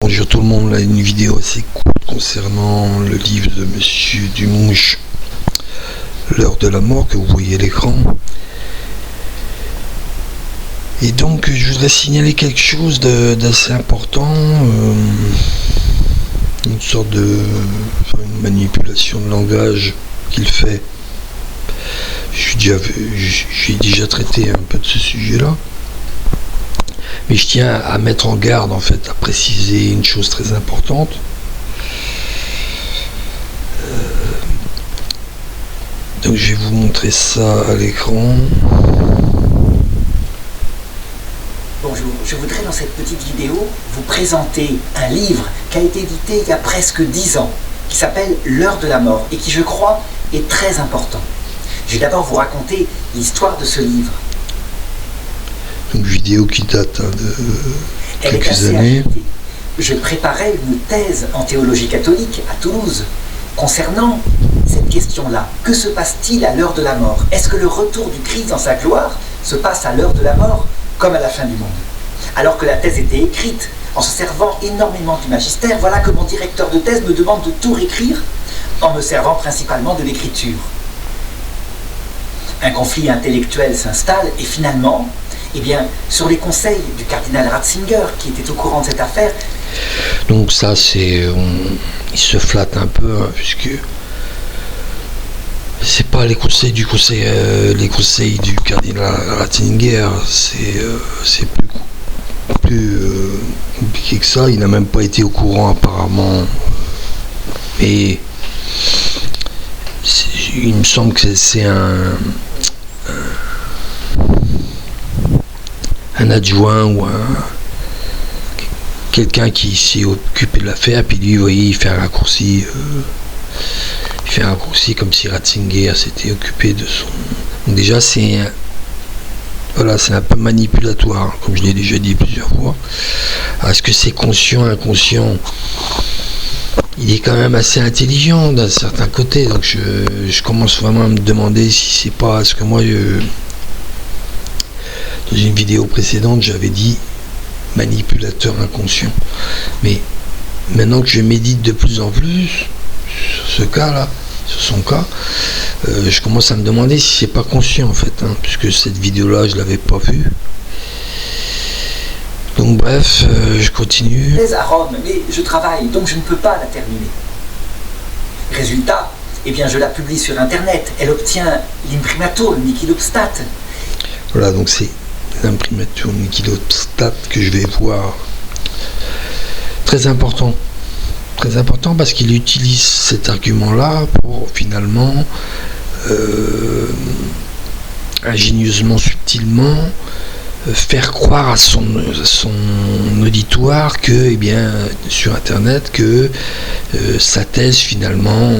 bonjour tout le monde, là une vidéo assez courte concernant le livre de Monsieur Dumouche, L'heure de la mort, que vous voyez à l'écran. Et donc je voudrais signaler quelque chose d'assez important, une sorte de une manipulation de langage qu'il fait. J'ai déjà traité un peu de ce sujet-là. Mais je tiens à mettre en garde, en fait, à préciser une chose très importante. Donc je vais vous montrer ça à l'écran. Bonjour, je voudrais dans cette petite vidéo vous présenter un livre qui a été édité il y a presque 10 ans, qui s'appelle L'heure de la mort et qui, je crois, est très important. Je vais d'abord vous raconter l'histoire de ce livre. Une vidéo qui date de Elle est quelques assez années. agitée. Je préparais une thèse en théologie catholique à Toulouse concernant cette question-là. Que se passe-t-il à l'heure de la mort? Est-ce que le retour du Christ dans sa gloire se passe à l'heure de la mort comme à la fin du monde? Alors que la thèse était écrite en se servant énormément du magistère, voilà que mon directeur de thèse me demande de tout réécrire en me servant principalement de l'écriture. Un conflit intellectuel s'installe et finalement, eh bien, sur les conseils du cardinal Ratzinger, qui était au courant de cette affaire. Donc ça, il se flatte un peu, hein, puisque c'est pas les conseils du cardinal Ratzinger, c'est plus compliqué que ça. Il n'a même pas été au courant apparemment. Et il me semble que c'est un adjoint ou quelqu'un qui s'est occupé de l'affaire, puis lui, vous voyez, il fait un raccourci comme si Ratzinger s'était occupé de son... Donc déjà c'est un peu manipulatoire, comme je l'ai déjà dit plusieurs fois. Est-ce que c'est conscient, inconscient? Il est quand même assez intelligent d'un certain côté, donc je commence vraiment à me demander si c'est pas... Parce que moi, dans une vidéo précédente, j'avais dit manipulateur inconscient. Mais maintenant que je médite de plus en plus sur ce cas-là, sur son cas, je commence à me demander si c'est pas conscient en fait, hein, puisque cette vidéo-là, je l'avais pas vue. Donc bref, je continue. À Rome, mais je travaille, donc je ne peux pas la terminer. Résultat, eh bien je la publie sur Internet. Elle obtient l'imprimatur Nihil Obstat. Voilà, donc c'est l'imprimatur Nihil Obstat que je vais voir. Très important parce qu'il utilise cet argument-là pour finalement ingénieusement, subtilement faire croire à son auditoire que, eh bien, sur Internet, que sa thèse finalement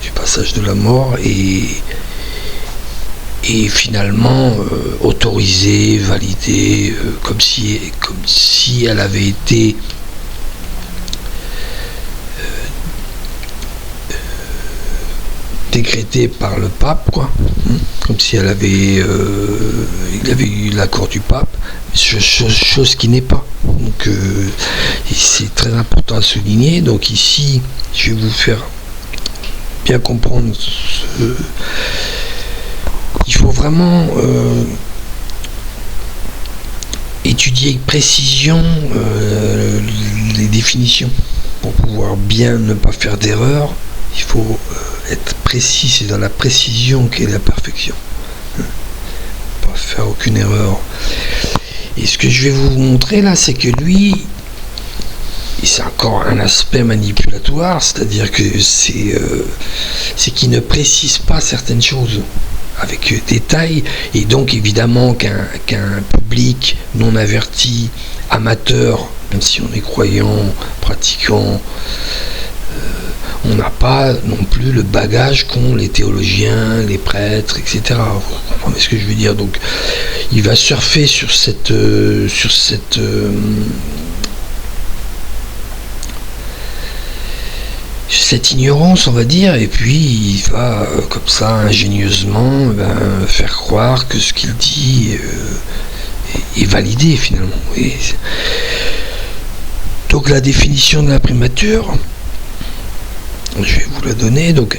du passage de la mort est finalement autorisée, validée, comme si elle avait été décrétée par le pape, quoi, comme si il avait eu l'accord du pape, chose qui n'est pas. Donc c'est très important à souligner. Donc ici, je vais vous faire bien comprendre il faut vraiment étudier avec précision les définitions pour pouvoir bien ne pas faire d'erreur. Il faut être précis, c'est dans la précision qu'est la perfection. Pas faire aucune erreur. Et ce que je vais vous montrer là, c'est que lui, c'est encore un aspect manipulatoire, c'est-à-dire que c'est qu'il ne précise pas certaines choses avec détail, et donc évidemment qu'un public non averti, amateur, même si on est croyant, pratiquant, on n'a pas non plus le bagage qu'ont les théologiens, les prêtres, etc. Vous comprenez ce que je veux dire? Donc il va surfer sur cette ignorance, on va dire, et puis il va comme ça ingénieusement faire croire que ce qu'il dit est validé finalement. Donc la définition de l'imprimature, je vais vous la donner. Donc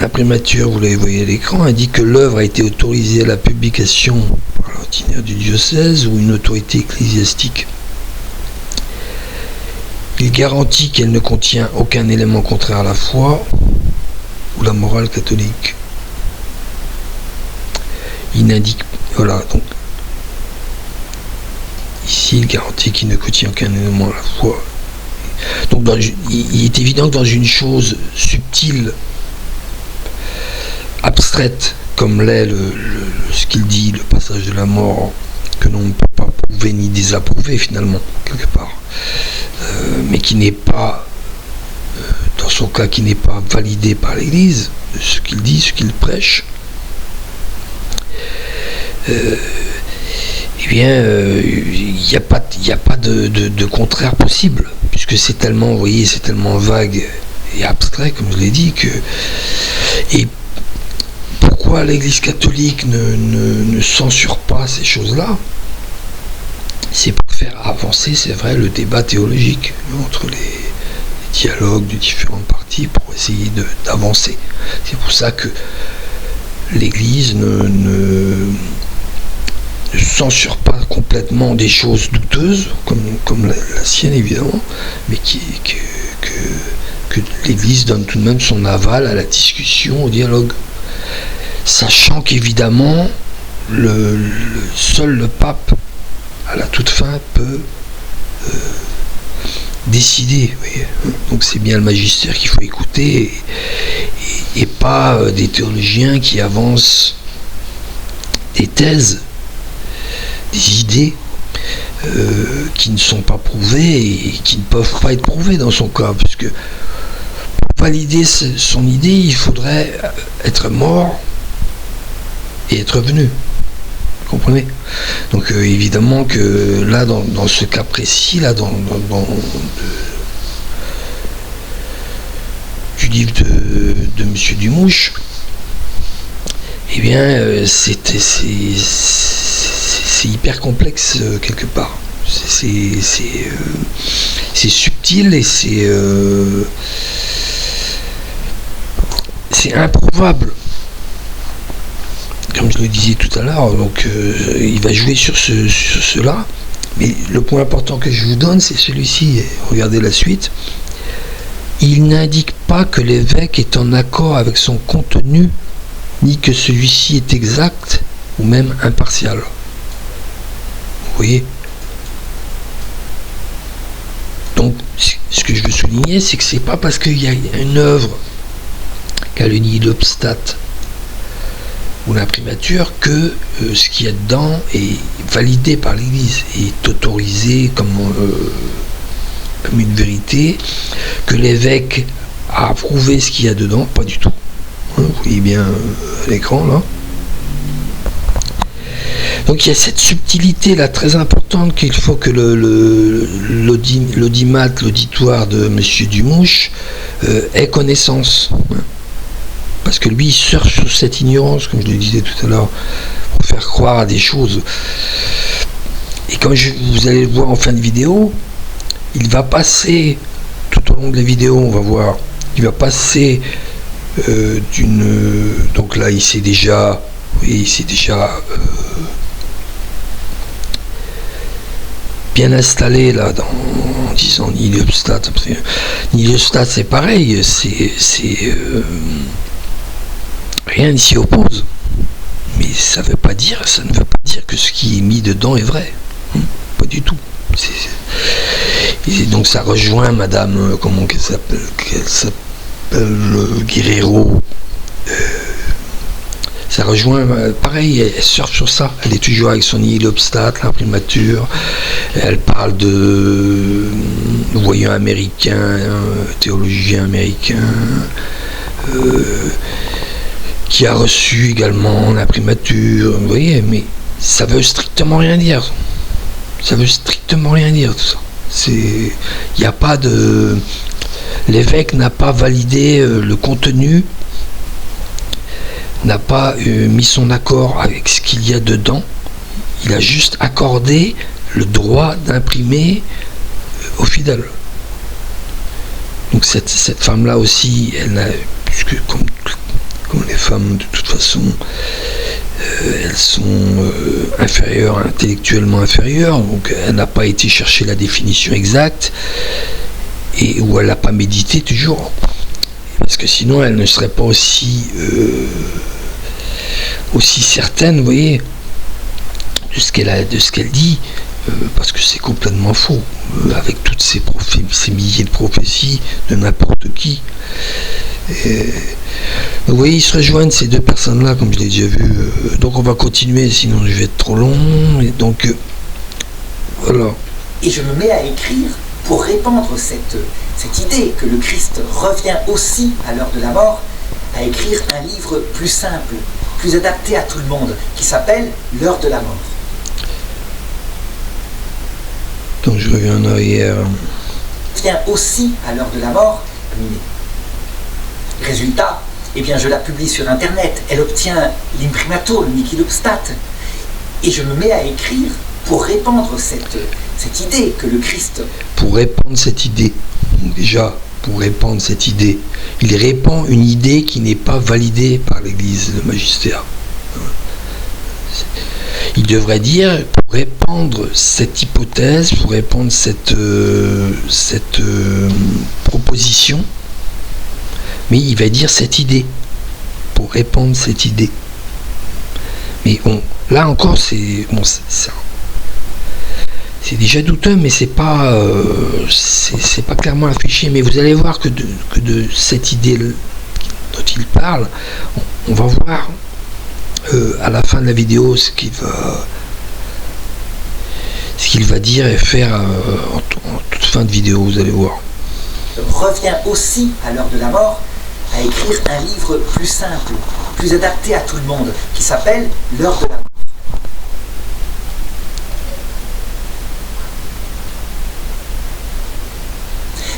l'imprimature, vous l'avez voyé à l'écran, indique que l'œuvre a été autorisée à la publication par l'ordinaire du diocèse ou une autorité ecclésiastique. Il garantit qu'elle ne contient aucun élément contraire à la foi ou la morale catholique. Il n'indique, voilà, donc ici il garantit qu'il ne contient aucun élément à la foi. Donc il est évident que dans une chose subtile, abstraite, comme l'est ce qu'il dit, le passage de la mort, que l'on ne peut pas prouver ni désapprouver finalement, quelque part, mais qui n'est pas, dans son cas, qui n'est pas validé par l'Église, ce qu'il dit, ce qu'il prêche, eh bien, il n'y a pas de contraire possible, puisque c'est tellement, vous voyez, c'est tellement vague et abstrait, comme je l'ai dit, que... Et pourquoi l'Église catholique ne censure pas ces choses-là? C'est pour faire avancer, c'est vrai, le débat théologique entre les dialogues de différentes parties, pour essayer d'avancer. C'est pour ça que l'Église ne censure pas complètement des choses douteuses, comme la sienne évidemment, mais que l'Église donne tout de même son aval à la discussion, au dialogue. Sachant qu'évidemment, seul le pape, à la toute fin, peut décider. Vous voyez. Donc c'est bien le magistère qu'il faut écouter, et pas des théologiens qui avancent des thèses, des idées qui ne sont pas prouvées et qui ne peuvent pas être prouvées dans son cas, puisque pour valider son idée, il faudrait être mort et être venu. Vous comprenez? Donc évidemment que là, dans ce cas précis, là, du livre de Monsieur Dumouche, eh bien, c'est hyper complexe quelque part. C'est subtil et c'est improuvable. Comme je le disais tout à l'heure, donc il va jouer sur cela. Mais le point important que je vous donne, c'est celui-ci. Regardez la suite. Il n'indique pas que l'évêque est en accord avec son contenu, ni que celui-ci est exact ou même impartial. Vous voyez? Donc, ce que je veux souligner, c'est que c'est pas parce qu'il y a une œuvre qu'a le nihilobstate ou l'imprimature que ce qu'il y a dedans est validé par l'Église, est autorisé comme une vérité, que l'évêque a approuvé ce qu'il y a dedans, pas du tout. Vous voyez bien à l'écran là. Donc il y a cette subtilité là très importante qu'il faut que l'auditoire de Monsieur Dumouche ait connaissance. Parce que lui, il surfe sur cette ignorance, comme je le disais tout à l'heure, pour faire croire à des choses. Et comme vous allez le voir en fin de vidéo, il va passer, tout au long de la vidéo, on va voir, il va passer donc là, il s'est déjà bien installé là, en disant nihilobstate. Nihilobstate, c'est pareil, rien ne s'y oppose, mais ça ne veut pas dire que ce qui est mis dedans est vrai, pas du tout. Et donc ça rejoint Madame, comment qu'elle s'appelle Guerrero. Ça rejoint, pareil, elle surfe sur ça. Elle est toujours avec son nihilobstate, l'imprimature. Elle parle de voyants américains, théologiens américains. Qui a reçu également l'imprimature, vous voyez, mais ça veut strictement rien dire. Ça veut strictement rien dire tout ça. Il n'y a pas de... L'évêque n'a pas validé le contenu, n'a pas mis son accord avec ce qu'il y a dedans. Il a juste accordé le droit d'imprimer aux fidèles. Donc cette femme-là aussi, elle n'a, puisque comme les femmes de toute façon, elles sont inférieures, intellectuellement inférieures, donc elle n'a pas été chercher la définition exacte, et ou elle n'a pas médité toujours, parce que sinon elle ne serait pas aussi certaine, vous voyez, de ce qu'elle dit, parce que c'est complètement faux, avec toutes ces milliers de prophéties de n'importe qui. Vous voyez, ils se rejoignent ces deux personnes-là, comme je l'ai déjà vu. Donc on va continuer, sinon je vais être trop long. Et donc voilà. Et je me mets à écrire pour répandre cette idée que le Christ revient aussi à l'heure de la mort, à écrire un livre plus simple, plus adapté à tout le monde, qui s'appelle L'heure de la mort. Donc je reviens en arrière. Vient aussi à l'heure de la mort. Résultat, eh bien je la publie sur internet, elle obtient l'imprimatur, le nihil obstat, et je me mets à écrire pour répandre cette idée que le Christ... Pour répandre cette idée, donc déjà, pour répandre cette idée, il répand une idée qui n'est pas validée par l'Église, le magistère. Il devrait dire, pour répandre cette hypothèse, pour répandre cette proposition, mais il va dire cette idée, pour répandre cette idée. Mais là encore, c'est déjà douteux, mais c'est pas clairement affiché. Mais vous allez voir que de cette idée dont il parle, on va voir à la fin de la vidéo ce qu'il va dire et faire en toute fin de vidéo, vous allez voir. Revient aussi à l'heure de la mort à écrire un livre plus simple, plus adapté à tout le monde, qui s'appelle L'heure de la mort.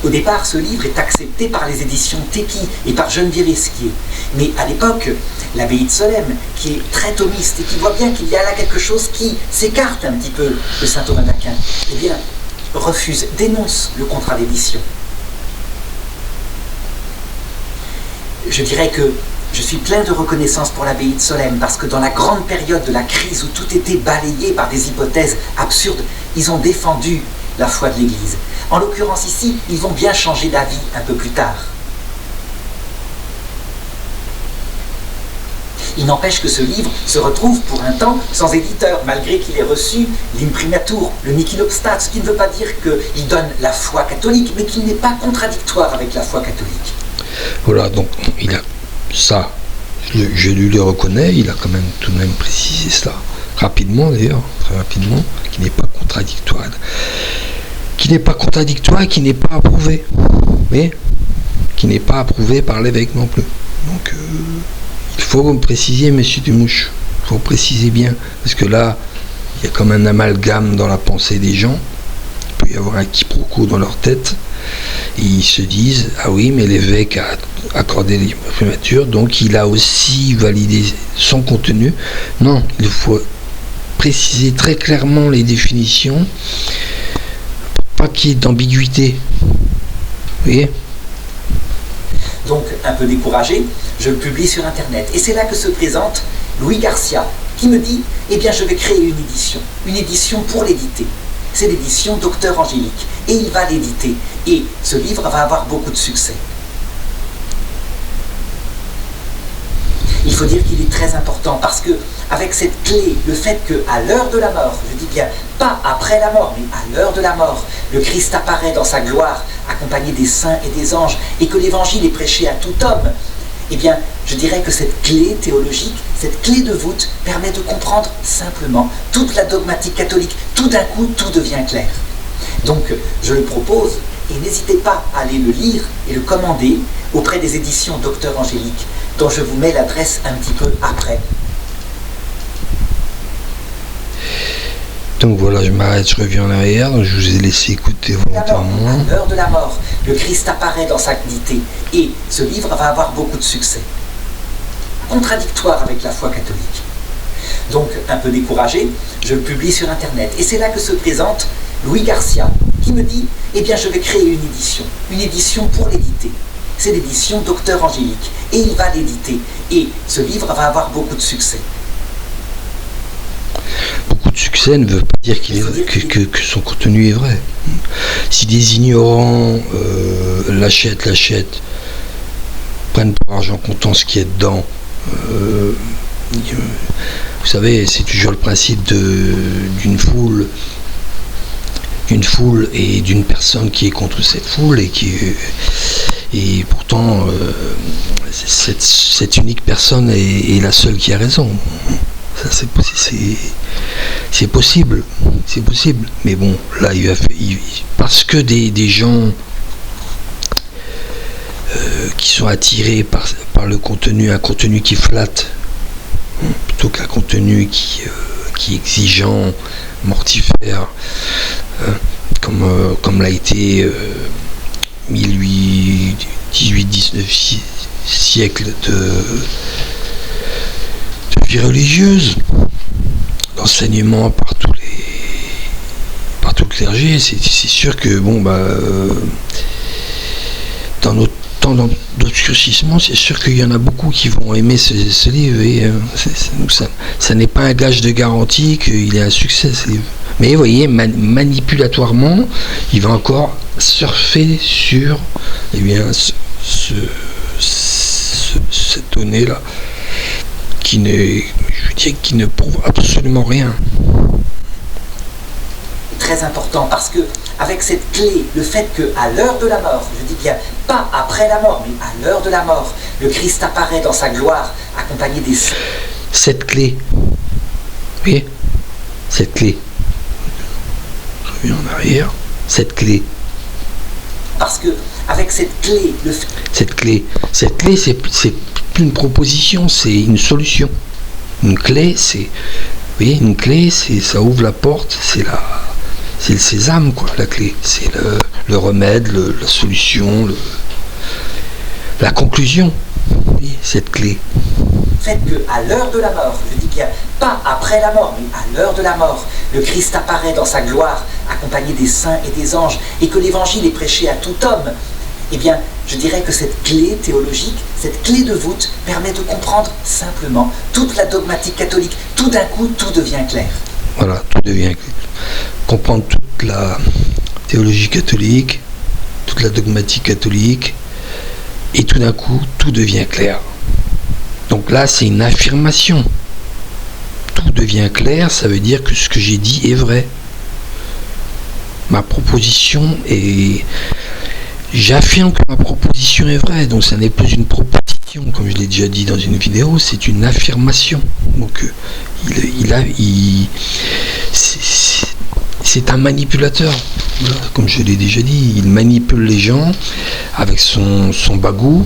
Au départ, ce livre est accepté par les éditions Teki et par Geneviève Esquier. Mais à l'époque, l'abbaye de Solesmes, qui est très thomiste et qui voit bien qu'il y a là quelque chose qui s'écarte un petit peu de saint Thomas d'Aquin, eh bien, refuse, dénonce le contrat d'édition. Je dirais que je suis plein de reconnaissance pour l'abbaye de Solesmes, parce que dans la grande période de la crise où tout était balayé par des hypothèses absurdes, ils ont défendu la foi de l'Église. En l'occurrence ici, ils vont bien changer d'avis un peu plus tard. Il n'empêche que ce livre se retrouve pour un temps sans éditeur, malgré qu'il ait reçu l'imprimatur, le nihil obstat, ce qui ne veut pas dire qu'il donne la foi catholique, mais qu'il n'est pas contradictoire avec la foi catholique. Voilà, donc il a ça, je lui le reconnais, il a quand même tout de même précisé cela, rapidement d'ailleurs, très rapidement, qui n'est pas contradictoire, et qui n'est pas approuvé, mais qui n'est pas approuvé par l'évêque non plus. Donc il faut préciser, monsieur Dumouche, il faut préciser bien, parce que là, il y a comme un amalgame dans la pensée des gens, il peut y avoir un quiproquo dans leur tête, et ils se disent, ah oui, mais l'évêque a accordé l'imprimatur, donc il a aussi validé son contenu. Non, il faut préciser très clairement les définitions, pour pas qu'il y ait d'ambiguïté. Vous voyez ? Donc, un peu découragé, je le publie sur Internet. Et c'est là que se présente Louis Garcia, qui me dit, eh bien, je vais créer une édition pour l'éditer. C'est l'édition Docteur Angélique, et il va l'éditer. Et ce livre va avoir beaucoup de succès. Il faut dire qu'il est très important, parce que avec cette clé, le fait qu'à l'heure de la mort, je dis bien, pas après la mort, mais à l'heure de la mort, le Christ apparaît dans sa gloire, accompagné des saints et des anges, et que l'évangile est prêché à tout homme, eh bien, je dirais que cette clé théologique, cette clé de voûte, permet de comprendre simplement toute la dogmatique catholique. Tout d'un coup, tout devient clair. Donc, je le propose, et n'hésitez pas à aller le lire et le commander auprès des éditions Docteur Angélique, dont je vous mets l'adresse un petit peu après. Donc voilà, je m'arrête, je reviens en arrière, donc je vous ai laissé écouter volontairement. À l'heure de la mort, le Christ apparaît dans sa dignité, et ce livre va avoir beaucoup de succès. Contradictoire avec la foi catholique. Donc, un peu découragé, je le publie sur Internet. Et c'est là que se présente Louis Garcia, qui qui me dit, eh bien je vais créer une édition pour l'éditer. C'est l'édition Docteur Angélique, et il va l'éditer, et ce livre va avoir beaucoup de succès. Beaucoup de succès ne veut pas dire que son contenu est vrai. Si des ignorants l'achètent, prennent pour argent comptant ce qu'il y a dedans, vous savez, c'est toujours le principe d'une foule et d'une personne qui est contre cette foule et pourtant cette unique personne est la seule qui a raison. Ça, c'est possible, mais bon, là parce que des gens qui sont attirés par le contenu, un contenu qui flatte plutôt qu'un contenu qui est exigeant, mortifère, comme l'a été 18-19 siècles de vie religieuse, d'enseignement par tout le clergé. C'est sûr que dans notre temps d'obscurcissement, c'est sûr qu'il y en a beaucoup qui vont aimer ce livre, et ça n'est pas un gage de garantie qu'il ait un succès, ce livre. Mais vous voyez, manipulatoirement, il va encore surfer sur cette donnée-là qui ne prouve absolument rien. Très important, parce que avec cette clé, le fait qu'à l'heure de la mort, je dis bien pas après la mort, mais à l'heure de la mort, le Christ apparaît dans sa gloire, accompagné des saints. Cette clé, vous voyez, cette clé, je reviens en arrière, cette clé. Parce que avec cette clé, cette clé, c'est plus une proposition, c'est une solution. Une clé, c'est, vous voyez, une clé, ça ouvre la porte, c'est le sésame, quoi, la clé. C'est le remède, la solution, la conclusion. Oui, cette clé. Fait qu'à l'heure de la mort, je dis bien pas après la mort, mais à l'heure de la mort, le Christ apparaît dans sa gloire, accompagné des saints et des anges, et que l'évangile est prêché à tout homme, eh bien, je dirais que cette clé théologique, cette clé de voûte, permet de comprendre simplement toute la dogmatique catholique. Tout d'un coup, tout devient clair. Voilà, tout devient clair. Comprendre toute la théologie catholique, toute la dogmatique catholique, et tout d'un coup, tout devient clair. Donc là, c'est une affirmation. Tout devient clair, ça veut dire que ce que j'ai dit est vrai. Ma proposition est... J'affirme que ma proposition est vraie, donc ça n'est plus une proposition, comme je l'ai déjà dit dans une vidéo, c'est une affirmation. Donc c'est un manipulateur, voilà, comme je l'ai déjà dit, il manipule les gens avec son bagou,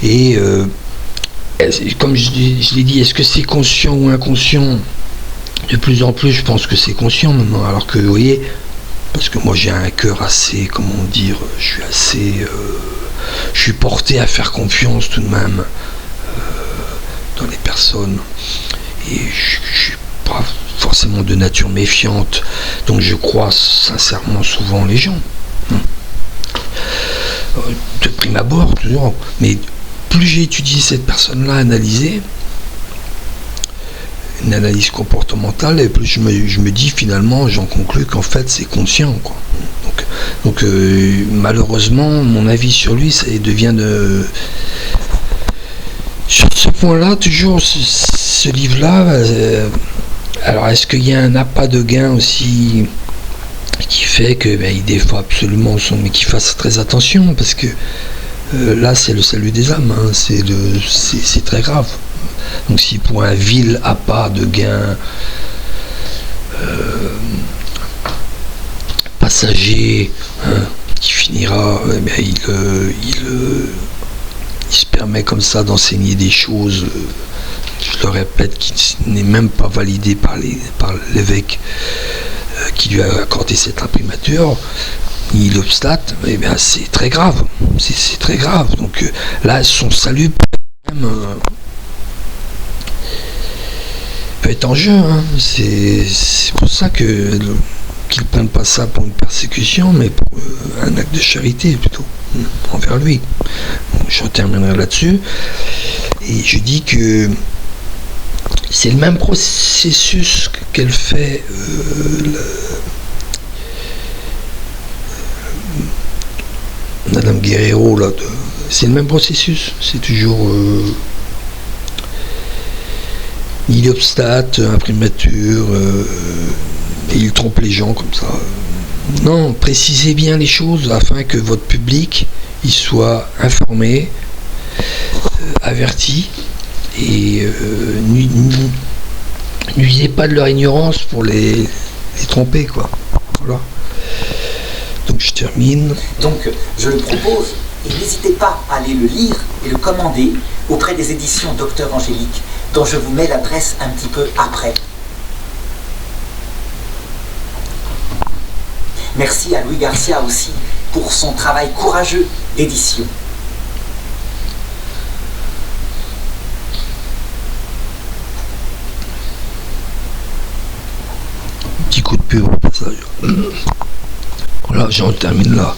et comme je l'ai dit, est-ce que c'est conscient ou inconscient? De plus en plus, je pense que c'est conscient maintenant, alors que, vous voyez, parce que moi j'ai un cœur assez, comment dire, je suis porté à faire confiance tout de même dans les personnes, et je suis pas forcément de nature méfiante, donc je crois sincèrement souvent les gens, de prime abord toujours, mais plus j'ai étudié cette personne-là, analysé une analyse comportementale, et plus je me dis, finalement, j'en conclus qu'en fait c'est conscient, quoi. Donc malheureusement, mon avis sur lui, ça devient de... Sur ce point-là, toujours ce livre-là, alors est-ce qu'il y a un appât de gain aussi qui fait que il défend absolument mais qu'il fasse très attention, parce que là c'est le salut des âmes, hein, c'est très grave. Donc si pour un vil appât de gain passager, hein, qui finira, il se permet comme ça d'enseigner des choses, je le répète, qui n'est même pas validé par l'évêque qui lui a accordé cette imprimature, ni l'obstate, c'est très grave, c'est très grave. Donc là, son salut peut être en jeu, hein. C'est pour ça que qu'il ne prenne pas ça pour une persécution, mais pour un acte de charité plutôt, envers lui. Bon, je terminerai là-dessus. Et je dis que c'est le même processus qu'elle fait Madame Guerrero, là. C'est le même processus. C'est toujours iliopstate, imprimature, et il trompe les gens comme ça. Non, précisez bien les choses afin que votre public il soit informé, averti, et n'usez pas de leur ignorance pour les tromper, quoi. Voilà. Donc je termine. Donc je le propose, et n'hésitez pas à aller le lire et le commander auprès des éditions Docteur Angélique, dont je vous mets l'adresse un petit peu après. Merci à Louis Garcia aussi pour son travail courageux d'édition. Petit coup de pub au passage. Voilà, j'en termine là.